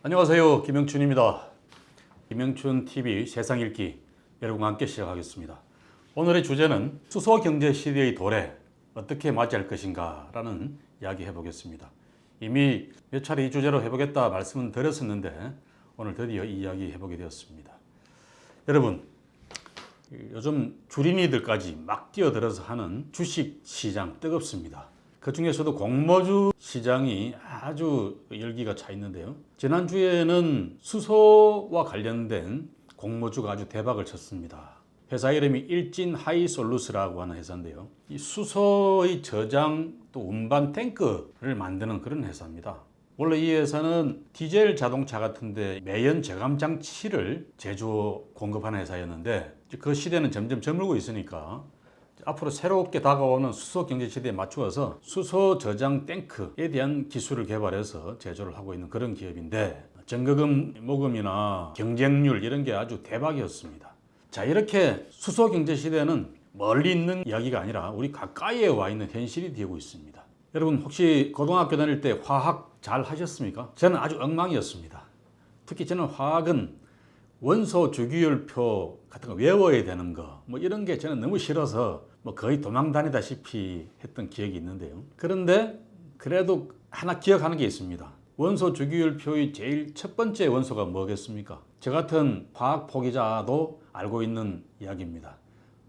안녕하세요. 김영춘입니다. 김영춘 TV 세상 읽기 여러분과 함께 시작하겠습니다. 오늘의 주제는 수소 경제 시대의 도래 어떻게 맞이할 것인가 라는 이야기 해보겠습니다. 이미 몇 차례 이 주제로 해보겠다 말씀은 드렸었는데 오늘 드디어 이 이야기 해보게 되었습니다. 여러분, 요즘 주린이들까지 막 뛰어들어서 하는 주식 시장 뜨겁습니다. 그 중에서도 공모주 시장이 아주 열기가 차 있는데요. 지난주에는 수소와 관련된 공모주가 아주 대박을 쳤습니다. 회사 이름이 일진하이솔루스라고 하는 회사인데요. 이 수소의 저장 또 운반 탱크를 만드는 그런 회사입니다. 원래 이 회사는 디젤 자동차 같은데 매연 저감 장치를 제조 공급하는 회사였는데 그 시대는 점점 저물고 있으니까 앞으로 새롭게 다가오는 수소 경제 시대에 맞추어서 수소 저장 탱크에 대한 기술을 개발해서 제조를 하고 있는 그런 기업인데 전거금 모금이나 경쟁률 이런 게 아주 대박이었습니다. 자, 이렇게 수소 경제 시대는 멀리 있는 이야기가 아니라 우리 가까이에 와 있는 현실이 되고 있습니다. 여러분 혹시 고등학교 다닐 때 화학 잘 하셨습니까? 저는 아주 엉망이었습니다. 특히 저는 화학은 원소 주기율표 같은 거 외워야 되는 거 뭐 이런 게 저는 너무 싫어서 뭐 거의 도망 다니다시피 했던 기억이 있는데요. 그런데 그래도 하나 기억하는 게 있습니다. 원소 주기율표의 제일 첫 번째 원소가 뭐겠습니까? 저 같은 화학 포기자도 알고 있는 이야기입니다.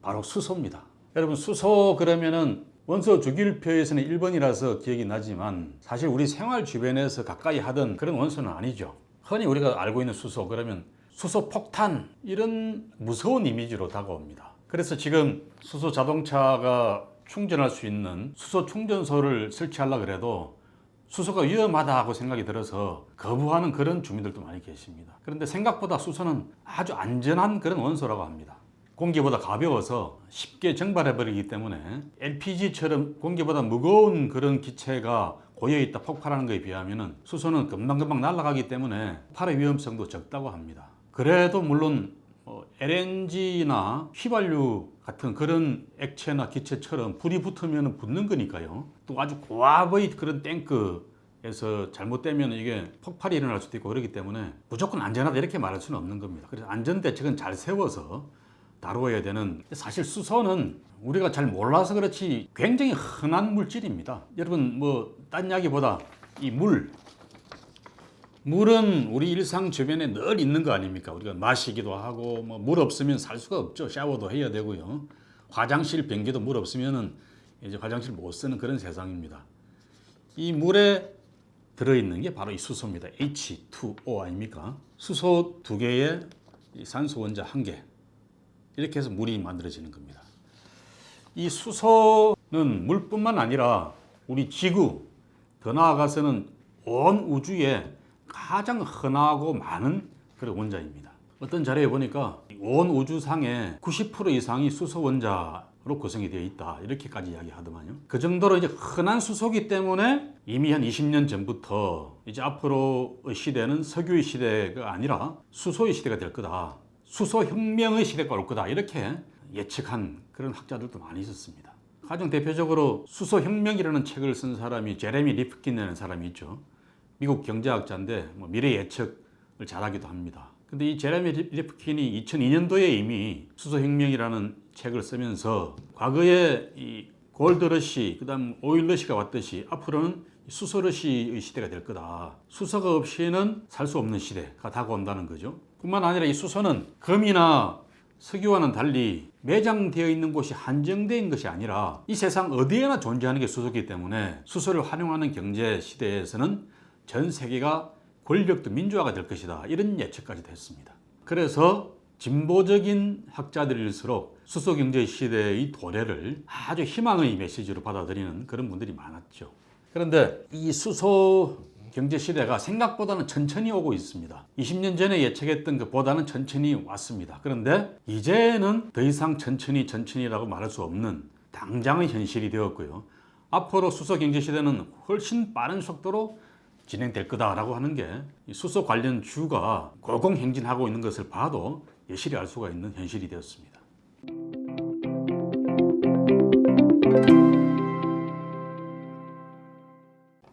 바로 수소입니다. 여러분, 수소 그러면은 원소 주기율표에서는 1번이라서 기억이 나지만 사실 우리 생활 주변에서 가까이 하던 그런 원소는 아니죠. 흔히 우리가 알고 있는 수소 그러면 수소 폭탄 이런 무서운 이미지로 다가옵니다. 그래서 지금 수소 자동차가 충전할 수 있는 수소 충전소를 설치하려고 해도 수소가 위험하다고 생각이 들어서 거부하는 그런 주민들도 많이 계십니다. 그런데 생각보다 수소는 아주 안전한 그런 원소라고 합니다. 공기보다 가벼워서 쉽게 증발해버리기 때문에 LPG처럼 공기보다 무거운 그런 기체가 고여있다 폭발하는 것에 비하면 수소는 금방금방 날아가기 때문에 폭발의 위험성도 적다고 합니다. 그래도 물론 LNG나 휘발유 같은 그런 액체나 기체처럼 불이 붙으면 붙는 거니까요. 또 아주 고압의 그런 탱크에서 잘못되면 이게 폭발이 일어날 수도 있고 그렇기 때문에 무조건 안전하다 이렇게 말할 수는 없는 겁니다. 그래서 안전대책은 잘 세워서 다루어야 되는, 사실 수소는 우리가 잘 몰라서 그렇지 굉장히 흔한 물질입니다. 여러분 딴 이야기보다 이 물은 우리 일상 주변에 늘 있는 거 아닙니까? 우리가 마시기도 하고 물 없으면 살 수가 없죠. 샤워도 해야 되고요. 화장실 변기도 물 없으면은 이제 화장실 못 쓰는 그런 세상입니다. 이 물에 들어있는 게 바로 이 수소입니다. H2O 아닙니까? 수소 2개에 산소 원자 1개. 이렇게 해서 물이 만들어지는 겁니다. 이 수소는 물뿐만 아니라 우리 지구, 더 나아가서는 온 우주에 가장 흔하고 많은 그런 원자입니다. 어떤 자료에 보니까 온 우주상의 90% 이상이 수소 원자로 구성이 되어 있다 이렇게까지 이야기하더만요. 그 정도로 이제 흔한 수소기 때문에 이미 한 20년 전부터 이제 앞으로의 시대는 석유의 시대가 아니라 수소의 시대가 될 거다. 수소 혁명의 시대가 올 거다 이렇게 예측한 그런 학자들도 많이 있었습니다. 가장 대표적으로 수소 혁명이라는 책을 쓴 사람이 제레미 리프킨이라는 사람이 있죠. 미국 경제학자인데 미래 예측을 잘하기도 합니다. 근데 이 제레미 리프킨이 2002년도에 이미 수소 혁명이라는 책을 쓰면서 과거에 이 골드러시 그다음 오일러시가 왔듯이 앞으로는 수소러시의 시대가 될 거다. 수소가 없이는 살 수 없는 시대가 다가온다는 거죠. 뿐만 아니라 이 수소는 금이나 석유와는 달리 매장되어 있는 곳이 한정되어 있는 것이 아니라 이 세상 어디에나 존재하는 게 수소이기 때문에 수소를 활용하는 경제 시대에서는 전 세계가 권력도 민주화가 될 것이다. 이런 예측까지도 했습니다. 그래서 진보적인 학자들일수록 수소 경제 시대의 도래를 아주 희망의 메시지로 받아들이는 그런 분들이 많았죠. 그런데 이 수소 경제 시대가 생각보다는 천천히 오고 있습니다. 20년 전에 예측했던 것보다는 천천히 왔습니다. 그런데 이제는 더 이상 천천히라고 말할 수 없는 당장의 현실이 되었고요. 앞으로 수소 경제 시대는 훨씬 빠른 속도로 진행될 거다라고 하는 게 수소 관련 주가 고공행진하고 있는 것을 봐도 여실히 알 수가 있는 현실이 되었습니다.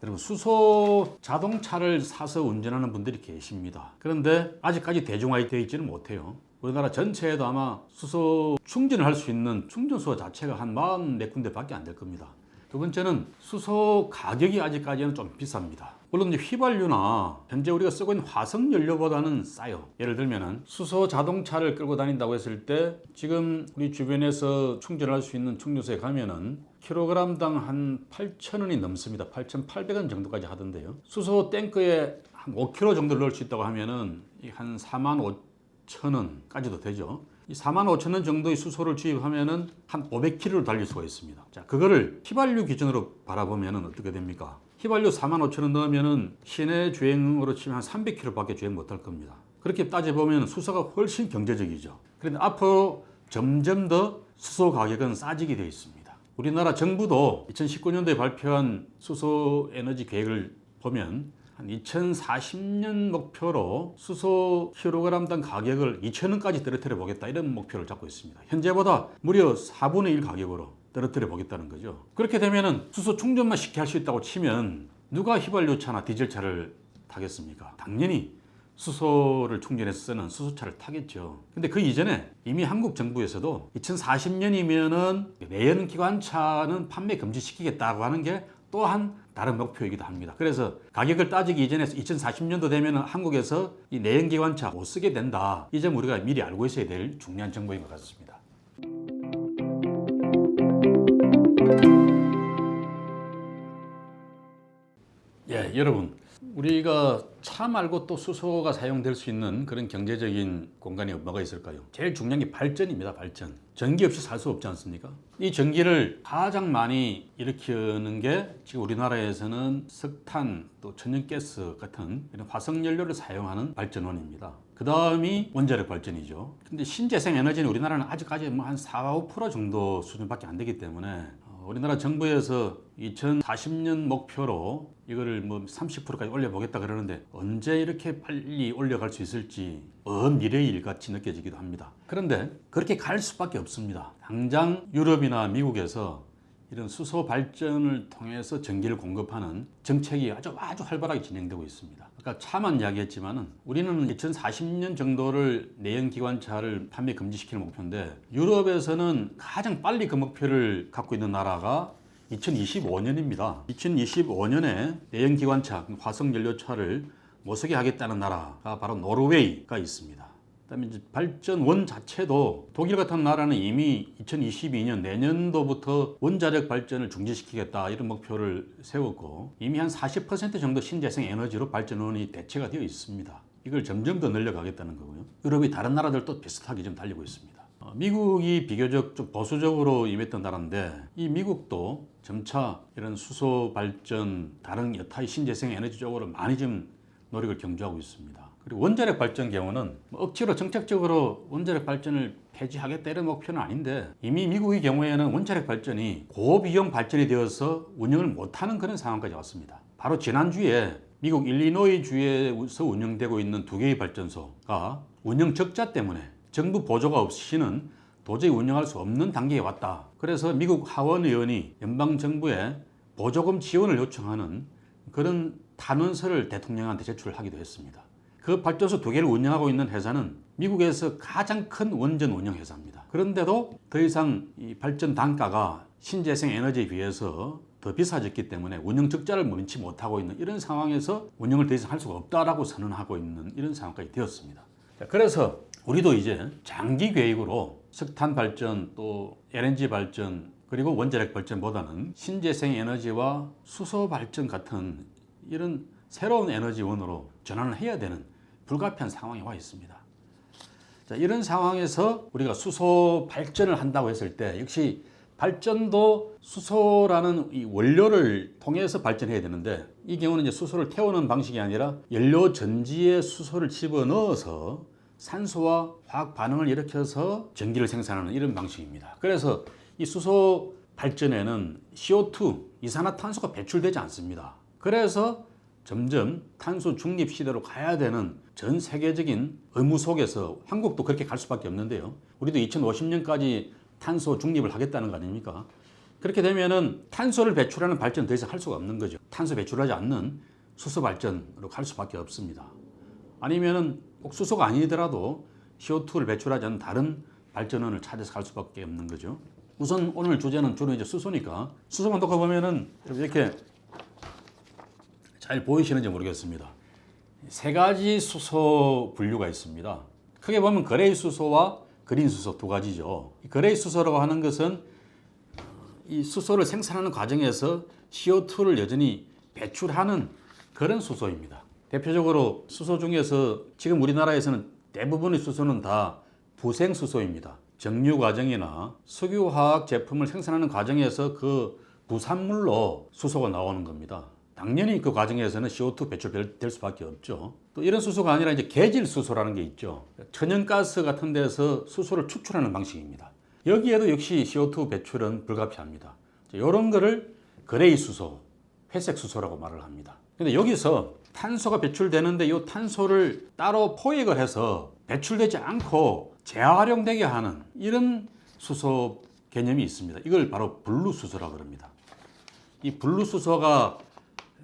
여러분, 수소 자동차를 사서 운전하는 분들이 계십니다. 그런데 아직까지 대중화되어 있지는 못해요. 우리나라 전체에도 아마 수소 충전을 할 수 있는 충전소 자체가 한 44군데 밖에 안 될 겁니다. 두 번째는 수소 가격이 아직까지는 좀 비쌉니다. 물론 휘발유나 현재 우리가 쓰고 있는 화석 연료보다는 싸요. 예를 들면 수소 자동차를 끌고 다닌다고 했을 때 지금 우리 주변에서 충전할 수 있는 충전소에 가면은 킬로그램당 한 8,000원이 넘습니다. 8,800원 정도까지 하던데요. 수소 탱크에 한 5kg 정도를 넣을 수 있다고 하면은 한 45,000원까지도 되죠. 이 45,000원 정도의 수소를 주입하면은 한 500km를 달릴 수가 있습니다. 자, 그거를 휘발유 기준으로 바라보면은 어떻게 됩니까? 휘발유 45,000원 넣으면은 시내 주행으로 치면 한 300km밖에 주행 못할 겁니다. 그렇게 따져보면 수소가 훨씬 경제적이죠. 그런데 앞으로 점점 더 수소 가격은 싸지게 되어 있습니다. 우리나라 정부도 2019년도에 발표한 수소 에너지 계획을 보면 한 2040년 목표로 수소 킬로그램당 가격을 2,000원까지 떨어뜨려 보겠다, 이런 목표를 잡고 있습니다. 현재보다 무려 4분의 1 가격으로 떨어뜨려 보겠다는 거죠. 그렇게 되면은 수소 충전만 쉽게 할 수 있다고 치면 누가 휘발유차나 디젤차를 타겠습니까? 당연히 수소를 충전해서 쓰는 수소차를 타겠죠. 근데 그 이전에 이미 한국 정부에서도 2040년이면은 내연기관차는 판매 금지시키겠다고 하는 게 또한 다른 목표이기도 합니다. 그래서 가격을 따지기 이전에 2040년도 되면 한국에서 이 내연기관차 못 쓰게 된다. 이 점 우리가 미리 알고 있어야 될 중요한 정보인 것 같습니다. 예, 여러분, 우리가 차 말고 또 수소가 사용될 수 있는 그런 경제적인 공간이 뭐가 있을까요? 제일 중요한 게 발전입니다. 발전. 전기 없이 살 수 없지 않습니까? 이 전기를 가장 많이 일으키는 게 지금 우리나라에서는 석탄, 또 천연가스 같은 이런 화석연료를 사용하는 발전원입니다. 그 다음이 원자력 발전이죠. 근데 신재생 에너지는 우리나라는 아직까지 뭐 한 4, 5% 정도 수준밖에 안 되기 때문에 우리나라 정부에서 2040년 목표로 이거를 뭐 30%까지 올려보겠다 그러는데 언제 이렇게 빨리 올려갈 수 있을지 먼 미래의 일 같이 느껴지기도 합니다. 그런데 그렇게 갈 수밖에 없습니다. 당장 유럽이나 미국에서 이런 수소 발전을 통해서 전기를 공급하는 정책이 아주 활발하게 진행되고 있습니다. 아까 차만 이야기했지만은 우리는 2040년 정도를 내연기관차를 판매 금지시키는 목표인데 유럽에서는 가장 빨리 그 목표를 갖고 있는 나라가 2025년입니다. 2025년에 내연기관차, 화석연료차를 못 쓰게 하겠다는 나라가 바로 노르웨이가 있습니다. 그다음에 이제 발전원 자체도 독일 같은 나라는 이미 2022년 내년도부터 원자력 발전을 중지시키겠다, 이런 목표를 세웠고 이미 한 40% 정도 신재생 에너지로 발전원이 대체가 되어 있습니다. 이걸 점점 더 늘려가겠다는 거고요. 유럽이 다른 나라들도 비슷하게 좀 달리고 있습니다. 미국이 비교적 좀 보수적으로 임했던 나라인데 이 미국도 점차 이런 수소 발전, 다른 여타의 신재생 에너지 쪽으로 많이 좀 노력을 경주하고 있습니다. 그리고 원자력 발전 경우는 억지로 정책적으로 원자력 발전을 폐지하겠다 이런 목표는 아닌데 이미 미국의 경우에는 원자력 발전이 고비용 발전이 되어서 운영을 못하는 그런 상황까지 왔습니다. 바로 지난주에 미국 일리노이 주에서 운영되고 있는 2개의 발전소가 운영 적자 때문에 정부 보조가 없이는 도저히 운영할 수 없는 단계에 왔다. 그래서 미국 하원 의원이 연방정부에 보조금 지원을 요청하는 그런 탄원서를 대통령한테 제출을 하기도 했습니다. 그 발전소 2개를 운영하고 있는 회사는 미국에서 가장 큰 원전 운영 회사입니다. 그런데도 더 이상 이 발전 단가가 신재생 에너지에 비해서 더 비싸졌기 때문에 운영 적자를 면치 못하고 있는 이런 상황에서 운영을 더 이상 할 수가 없다라고 선언하고 있는 이런 상황까지 되었습니다. 그래서 우리도 이제 장기 계획으로 석탄 발전, 또 LNG 발전, 그리고 원자력 발전보다는 신재생 에너지와 수소 발전 같은 이런 새로운 에너지원으로 전환을 해야 되는 불가피한 상황에 와 있습니다. 자, 이런 상황에서 우리가 수소 발전을 한다고 했을 때 역시 발전도 수소라는 이 원료를 통해서 발전해야 되는데 이 경우는 이제 수소를 태우는 방식이 아니라 연료 전지에 수소를 집어넣어서 산소와 화학 반응을 일으켜서 전기를 생산하는 이런 방식입니다. 그래서 이 수소 발전에는 CO2, 이산화탄소가 배출되지 않습니다. 그래서 점점 탄소 중립 시대로 가야 되는 전 세계적인 의무 속에서 한국도 그렇게 갈 수밖에 없는데요. 우리도 2050년까지 탄소 중립을 하겠다는 거 아닙니까? 그렇게 되면은 탄소를 배출하는 발전 더 이상 할 수가 없는 거죠. 탄소 배출하지 않는 수소 발전으로 갈 수밖에 없습니다. 아니면은 꼭 수소가 아니더라도 CO2를 배출하지 않는 다른 발전원을 찾아서 갈 수밖에 없는 거죠. 우선 오늘 주제는 주로 이제 수소니까 수소만 놓고 보면은 이렇게 잘 보이시는지 모르겠습니다. 세 가지 수소 분류가 있습니다. 크게 보면 그레이 수소와 그린 수소 두 가지죠. 그레이 수소라고 하는 것은 이 수소를 생산하는 과정에서 CO2를 여전히 배출하는 그런 수소입니다. 대표적으로 수소 중에서 지금 우리나라에서는 대부분의 수소는 다 부생 수소입니다. 정류 과정이나 석유화학 제품을 생산하는 과정에서 그 부산물로 수소가 나오는 겁니다. 당연히 그 과정에서는 CO2 배출될 수밖에 없죠. 또 이런 수소가 아니라 이제 계질 수소라는 게 있죠. 천연가스 같은 데서 수소를 추출하는 방식입니다. 여기에도 역시 CO2 배출은 불가피합니다. 이런 거를 그레이 수소, 회색 수소라고 말을 합니다. 근데 여기서 탄소가 배출되는데 이 탄소를 따로 포획을 해서 배출되지 않고 재활용되게 하는 이런 수소 개념이 있습니다. 이걸 바로 블루수소라고 합니다. 이 블루수소가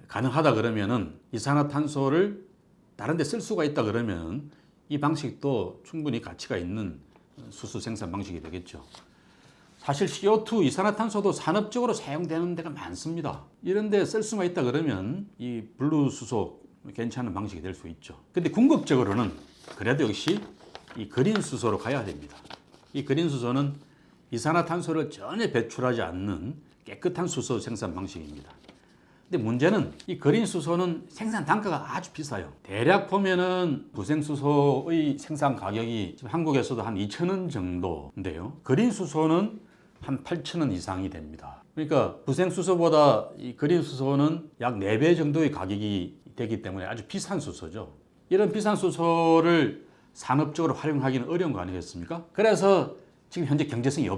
가능하다 그러면은 이산화탄소를 다른 데 쓸 수가 있다 그러면 이 방식도 충분히 가치가 있는 수소 생산 방식이 되겠죠. 사실 CO2, 이산화탄소도 산업적으로 사용되는 데가 많습니다. 이런 데 쓸 수만 있다 그러면 이 블루수소 괜찮은 방식이 될 수 있죠. 근데 궁극적으로는 그래도 역시 이 그린 수소로 가야 됩니다. 이 그린 수소는 이산화탄소를 전혀 배출하지 않는 깨끗한 수소 생산 방식입니다. 근데 문제는 이 그린 수소는 생산 단가가 아주 비싸요. 대략 보면은 부생 수소의 생산 가격이 지금 한국에서도 한 2,000원 정도인데요. 그린 수소는 한 8,000원 이상이 됩니다. 그러니까 부생 수소보다 이 그린 수소는 약 4배 정도의 가격이 되기 때문에 아주 비싼 수소죠. 이런 비싼 수소를 산업적으로 활용하기는 어려운 거 아니겠습니까? 그래서 지금 현재 경제성이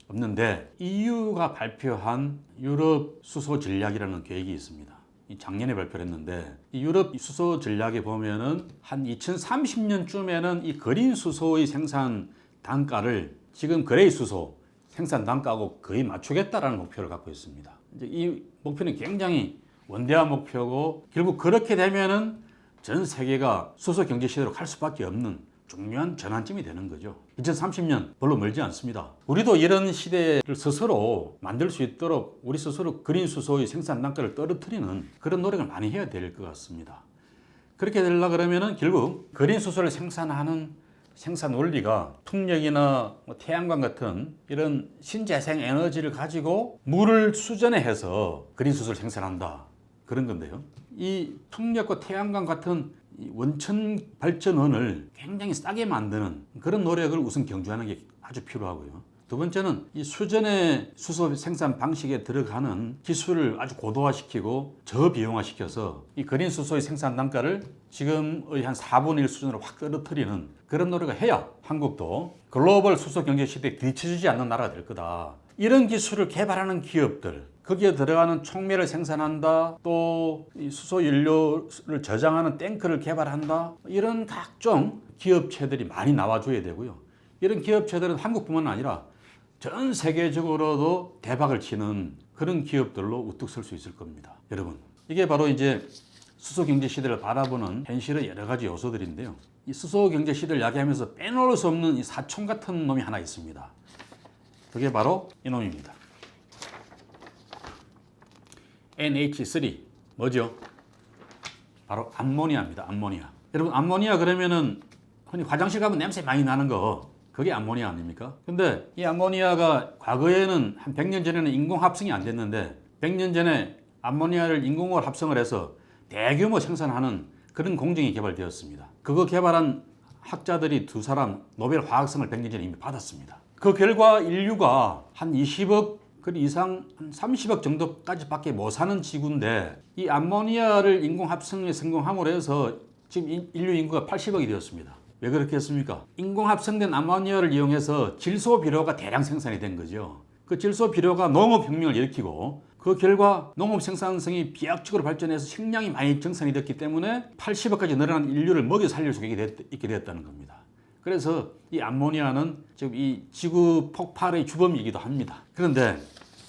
없는데 EU가 발표한 유럽 수소 전략이라는 계획이 있습니다. 작년에 발표를 했는데 이 유럽 수소 전략에 보면은 한 2030년쯤에는 이 그린 수소의 생산 단가를 지금 그레이 수소 생산 단가하고 거의 맞추겠다라는 목표를 갖고 있습니다. 이제 이 목표는 굉장히 원대한 목표고 결국 그렇게 되면은 전 세계가 수소 경제 시대로 갈 수밖에 없는 중요한 전환점이 되는 거죠. 2030년 별로 멀지 않습니다. 우리도 이런 시대를 스스로 만들 수 있도록 우리 스스로 그린 수소의 생산 단가를 떨어뜨리는 그런 노력을 많이 해야 될 것 같습니다. 그렇게 되려고 그러면은 결국 그린 수소를 생산하는 생산 원리가 풍력이나 태양광 같은 이런 신재생 에너지를 가지고 물을 수전해서 그린 수소를 생산한다. 그런 건데요. 이 풍력과 태양광 같은 원천 발전원을 굉장히 싸게 만드는 그런 노력을 우선 경주하는 게 아주 필요하고요. 두 번째는 이 수전의 수소 생산 방식에 들어가는 기술을 아주 고도화시키고 저비용화시켜서 이 그린 수소의 생산 단가를 지금의 한 4분의 1 수준으로 확 떨어뜨리는 그런 노력을 해야 한국도 글로벌 수소 경제 시대에 뒤처지지 않는 나라가 될 거다. 이런 기술을 개발하는 기업들, 거기에 들어가는 촉매를 생산한다, 또 이 수소 연료를 저장하는 탱크를 개발한다, 이런 각종 기업체들이 많이 나와줘야 되고요. 이런 기업체들은 한국뿐만 아니라 전 세계적으로도 대박을 치는 그런 기업들로 우뚝 설 수 있을 겁니다. 여러분, 이게 바로 이제 수소 경제 시대를 바라보는 현실의 여러 가지 요소들인데요. 이 수소 경제 시대를 이야기하면서 빼놓을 수 없는 이 사총 같은 놈이 하나 있습니다. 그게 바로 이놈입니다. NH3 뭐죠? 바로 암모니아입니다. 암모니아. 여러분, 암모니아 그러면은 흔히 화장실 가면 냄새 많이 나는 거, 그게 암모니아 아닙니까? 근데 이 암모니아가 과거에는 한 100년 전에는 인공 합성이 안 됐는데 100년 전에 암모니아를 인공으로 합성을 해서 대규모 생산하는 그런 공정이 개발되었습니다. 그거 개발한 학자들이 두 사람 노벨 화학상을 100년 전에 이미 받았습니다. 그 결과 인류가 한 20억 그 이상 한 30억 정도까지 밖에 못 사는 지구인데 이 암모니아를 인공 합성에 성공함으로 해서 지금 인류 인구가 80억이 되었습니다. 왜 그렇게 했습니까? 인공 합성된 암모니아를 이용해서 질소 비료가 대량 생산이 된 거죠. 그 질소 비료가 농업 혁명을 일으키고 그 결과 농업 생산성이 비약적으로 발전해서 식량이 많이 정산이 됐기 때문에 80억까지 늘어난 인류를 먹여 살릴 수 있게 되었다는 겁니다. 그래서 이 암모니아는 지금 이 지구 폭발의 주범이기도 합니다. 그런데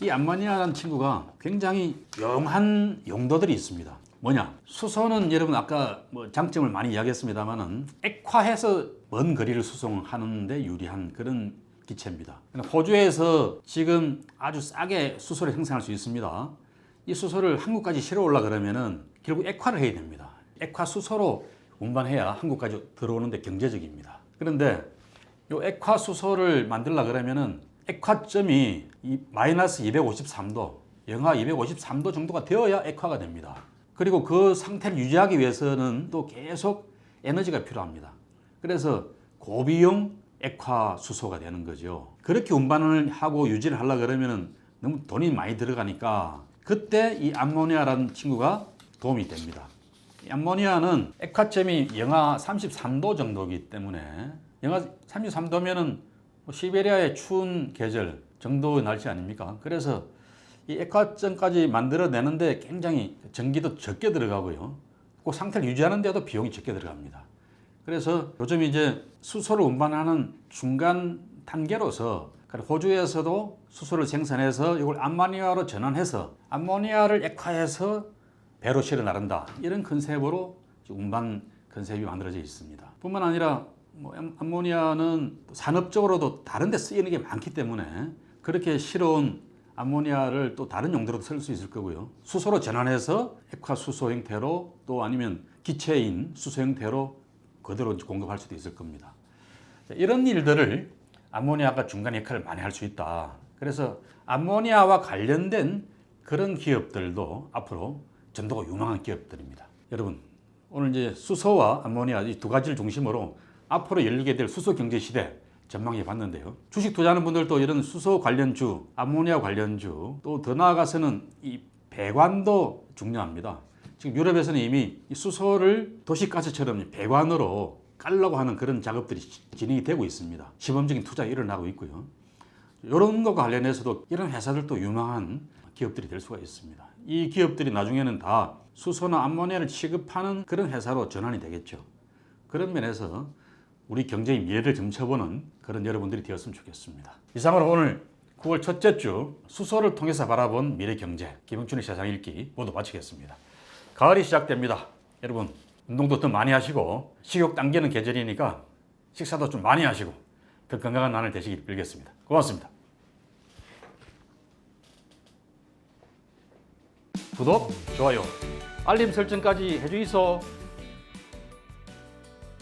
이 암모니아라는 친구가 굉장히 영한 용도들이 있습니다. 뭐냐? 수소는 여러분 아까 뭐 장점을 많이 이야기했습니다만은 액화해서 먼 거리를 수송하는 데 유리한 그런 기체입니다. 호주에서 지금 아주 싸게 수소를 생산할 수 있습니다. 이 수소를 한국까지 실어오려 그러면은 결국 액화를 해야 됩니다. 액화 수소로 운반해야 한국까지 들어오는데 경제적입니다. 그런데 이 액화 수소를 만들려 그러면은 액화점이 이 마이너스 253도, 영하 253도 정도가 되어야 액화가 됩니다. 그리고 그 상태를 유지하기 위해서는 또 계속 에너지가 필요합니다. 그래서 고비용 액화 수소가 되는 거죠. 그렇게 운반을 하고 유지를 하려 그러면은 너무 돈이 많이 들어가니까 그때 이 암모니아라는 친구가 도움이 됩니다. 이 암모니아는 액화점이 영하 33도 정도이기 때문에 영하 33도면은 시베리아의 추운 계절 정도의 날씨 아닙니까? 그래서 이 액화점까지 만들어내는데 굉장히 전기도 적게 들어가고요. 그 상태를 유지하는 데도 비용이 적게 들어갑니다. 그래서 요즘 이제 수소를 운반하는 중간 단계로서 호주에서도 수소를 생산해서 이걸 암모니아로 전환해서 암모니아를 액화해서 배로 실어 나른다. 이런 컨셉으로 운반 컨셉이 만들어져 있습니다. 뿐만 아니라 암모니아는 산업적으로도 다른 데 쓰이는 게 많기 때문에 그렇게 실어온 암모니아를 또 다른 용도로도 쓸 수 있을 거고요. 수소로 전환해서 액화 수소 형태로 또 아니면 기체인 수소 형태로 그대로 공급할 수도 있을 겁니다. 이런 일들을 암모니아가 중간 역할을 많이 할 수 있다. 그래서 암모니아와 관련된 그런 기업들도 앞으로 전도가 유망한 기업들입니다. 여러분, 오늘 이제 수소와 암모니아 이 두 가지를 중심으로 앞으로 열리게 될 수소 경제 시대 전망해 봤는데요. 주식 투자하는 분들도 이런 수소 관련주, 암모니아 관련주, 또 더 나아가서는 이 배관도 중요합니다. 지금 유럽에서는 이미 이 수소를 도시가스처럼 배관으로 깔려고 하는 그런 작업들이 진행이 되고 있습니다. 시범적인 투자가 일어나고 있고요. 이런 것과 관련해서도 이런 회사들도 유망한 기업들이 될 수가 있습니다. 이 기업들이 나중에는 다 수소나 암모니아를 취급하는 그런 회사로 전환이 되겠죠. 그런 면에서 우리 경제의 미래를 점쳐보는 그런 여러분들이 되었으면 좋겠습니다. 이상으로 오늘 9월 첫째 주 수소를 통해서 바라본 미래 경제 김영춘의 세상 읽기 모두 마치겠습니다. 가을이 시작됩니다. 여러분 운동도 더 많이 하시고 식욕 당기는 계절이니까 식사도 좀 많이 하시고 더 건강한 날을 되시길 빌겠습니다. 고맙습니다. 구독, 좋아요, 알림 설정까지 해주이소.